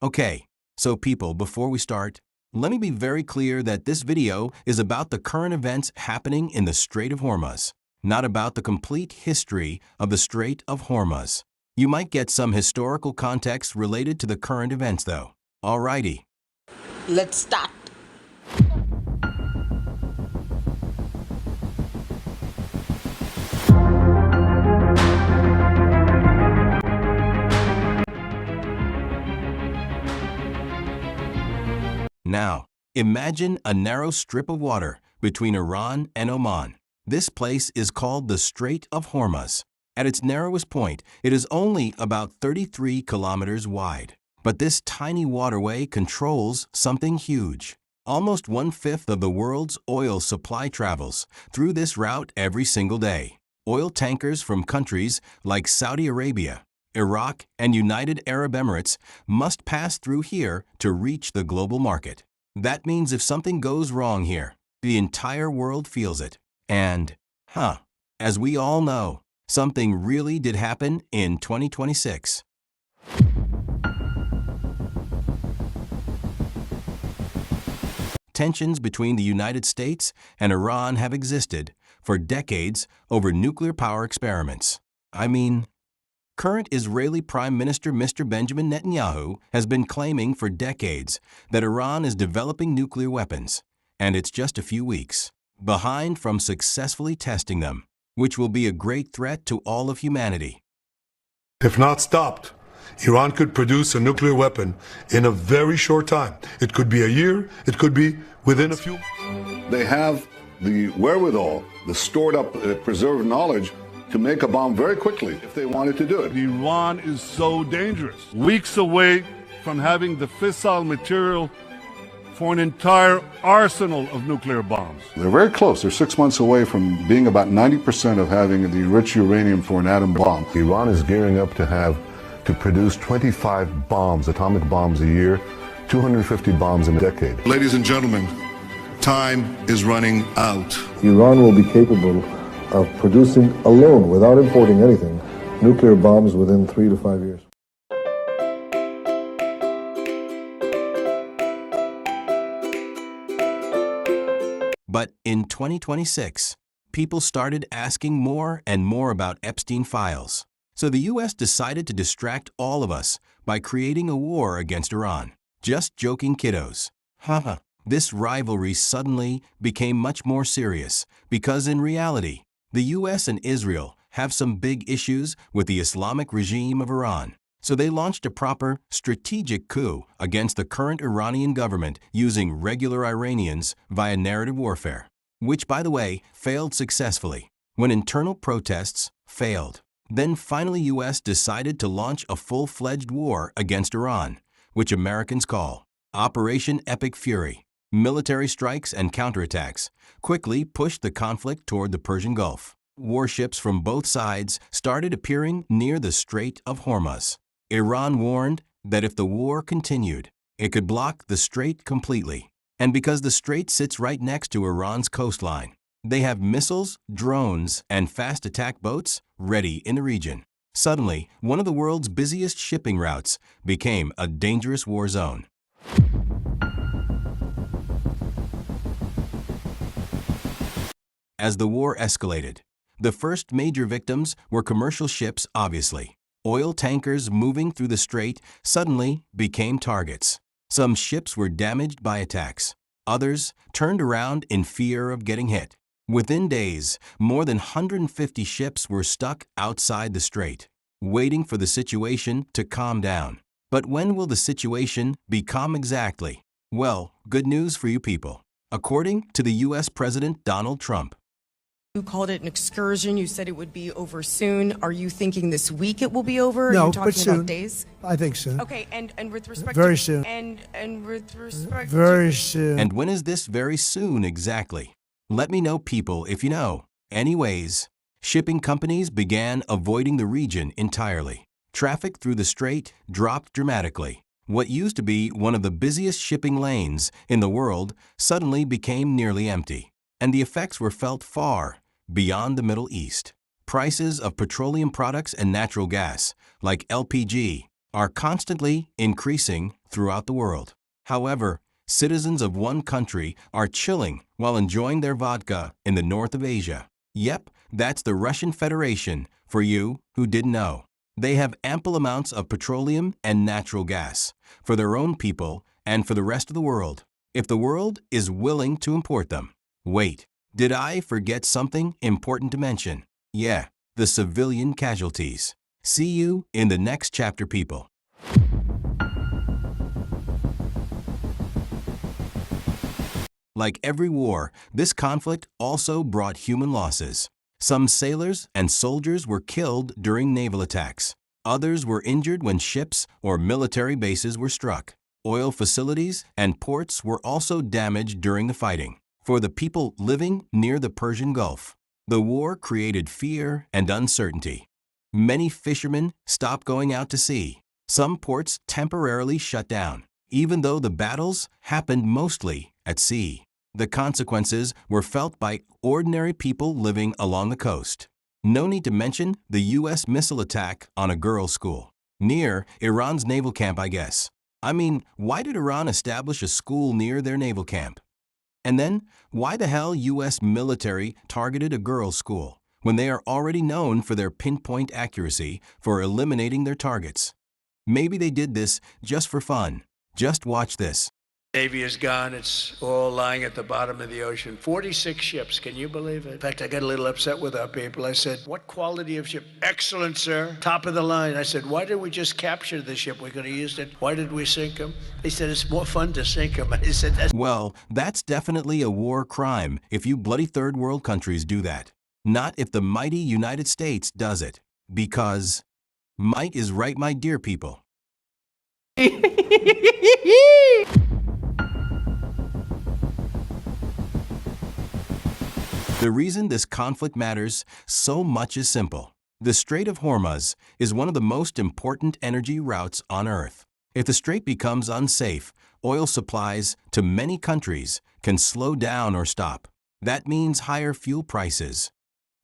Okay, so people, before we start, let me be very clear that this video is about the current events happening in the Strait of Hormuz, not about the complete history of the Strait of Hormuz. You might get some historical context related to the current events though. Alrighty. Let's start. Now, imagine a narrow strip of water between Iran and Oman. This place is called the Strait of Hormuz. At its narrowest point, it is only about 33 kilometers wide. But this tiny waterway controls something huge. Almost 1/5 of the world's oil supply travels through this route every single day. Oil tankers from countries like Saudi Arabia, Iraq, and United Arab Emirates must pass through here to reach the global market. That means if something goes wrong here, the entire world feels it. And, as we all know, something really did happen in 2026. Tensions between the United States and Iran have existed for decades over nuclear power experiments. Current Israeli Prime Minister Mr. Benjamin Netanyahu has been claiming for decades that Iran is developing nuclear weapons, and it's just a few weeks behind from successfully testing them, which will be a great threat to all of humanity. If not stopped, Iran could produce a nuclear weapon in a very short time. It could be a year, it could be within a few. They have the wherewithal, the stored up, preserved knowledge to make a bomb very quickly if they wanted to do it. Iran is so dangerous. Weeks away from having the fissile material for an entire arsenal of nuclear bombs. They're very close. They're 6 months away from being about 90% of having the rich uranium for an atom bomb. Iran is gearing up to produce 25 bombs, atomic bombs a year, 250 bombs in a decade. Ladies and gentlemen, time is running out. Iran will be capable of producing alone, without importing anything, nuclear bombs within 3 to 5 years. But in 2026, people started asking more and more about Epstein files. So the US decided to distract all of us by creating a war against Iran. Just joking, kiddos. This rivalry suddenly became much more serious because in reality, the US and Israel have some big issues with the Islamic regime of Iran. So they launched a proper strategic coup against the current Iranian government using regular Iranians via narrative warfare, which, by the way, failed successfully when internal protests failed. Then finally US decided to launch a full-fledged war against Iran, which Americans call Operation Epic Fury. Military strikes and counterattacks quickly pushed the conflict toward the Persian Gulf. Warships from both sides started appearing near the Strait of Hormuz. Iran warned that if the war continued, it could block the strait completely. And because the strait sits right next to Iran's coastline, they have missiles, drones, and fast attack boats ready in the region. Suddenly, one of the world's busiest shipping routes became a dangerous war zone. As the war escalated, the first major victims were commercial ships, obviously. Oil tankers moving through the strait suddenly became targets. Some ships were damaged by attacks. Others turned around in fear of getting hit. Within days, more than 150 ships were stuck outside the strait, waiting for the situation to calm down. But when will the situation be calm exactly? Well, good news for you people. According to the US President Donald Trump, You called it an excursion. You said it would be over soon. Are you thinking this week it will be over? No, Are you talking but soon. about days? I think soon. Okay, and with respect Very to soon. and with respect Very to, soon. and when is this very soon exactly? Let me know, people, if you know. Anyways, shipping companies began avoiding the region entirely. Traffic through the strait dropped dramatically. What used to be one of the busiest shipping lanes in the world suddenly became nearly empty. And the effects were felt far beyond the Middle East. Prices of petroleum products and natural gas, like LPG, are constantly increasing throughout the world. However, citizens of one country are chilling while enjoying their vodka in the north of Asia. Yep, that's the Russian Federation, for you who didn't know. They have ample amounts of petroleum and natural gas for their own people and for the rest of the world, if the world is willing to import them. Wait, did I forget something important to mention? Yeah, the civilian casualties. See you in the next chapter, people. Like every war, this conflict also brought human losses. Some sailors and soldiers were killed during naval attacks. Others were injured when ships or military bases were struck. Oil facilities and ports were also damaged during the fighting. For the people living near the Persian Gulf, the war created fear and uncertainty. Many fishermen stopped going out to sea. Some ports temporarily shut down, even though the battles happened mostly at sea. The consequences were felt by ordinary people living along the coast. No need to mention the U.S. missile attack on a girls' school. Near Iran's naval camp, I guess. I mean, why did Iran establish a school near their naval camp? And then, why the hell U.S. military targeted a girls' school when they are already known for their pinpoint accuracy for eliminating their targets? Maybe they did this just for fun. Just watch this. Navy is gone. It's all lying at the bottom of the ocean. 46 ships. Can you believe it? In fact, I got a little upset with our people. I said, what quality of ship? Excellent, sir. Top of the line. I said, why didn't we just capture the ship? We could have used it. Why did we sink them? They said, it's more fun to sink them. I said, well, that's definitely a war crime if you bloody third world countries do that. Not if the mighty United States does it. Because might is right, my dear people. The reason this conflict matters so much is simple. The Strait of Hormuz is one of the most important energy routes on Earth. If the strait becomes unsafe, oil supplies to many countries can slow down or stop. That means higher fuel prices,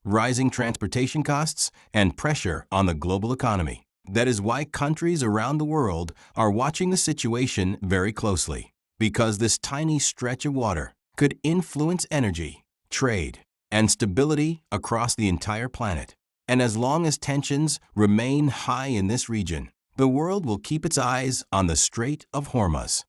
rising transportation costs, and pressure on the global economy. That is why countries around the world are watching the situation very closely, because this tiny stretch of water could influence energy, trade, and stability across the entire planet. And as long as tensions remain high in this region, the world will keep its eyes on the Strait of Hormuz.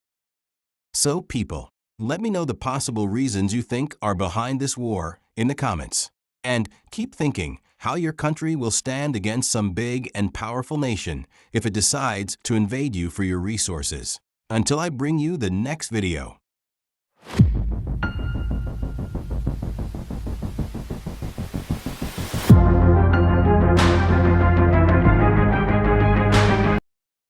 So, people, let me know the possible reasons you think are behind this war in the comments. And keep thinking how your country will stand against some big and powerful nation if it decides to invade you for your resources. Until I bring you the next video,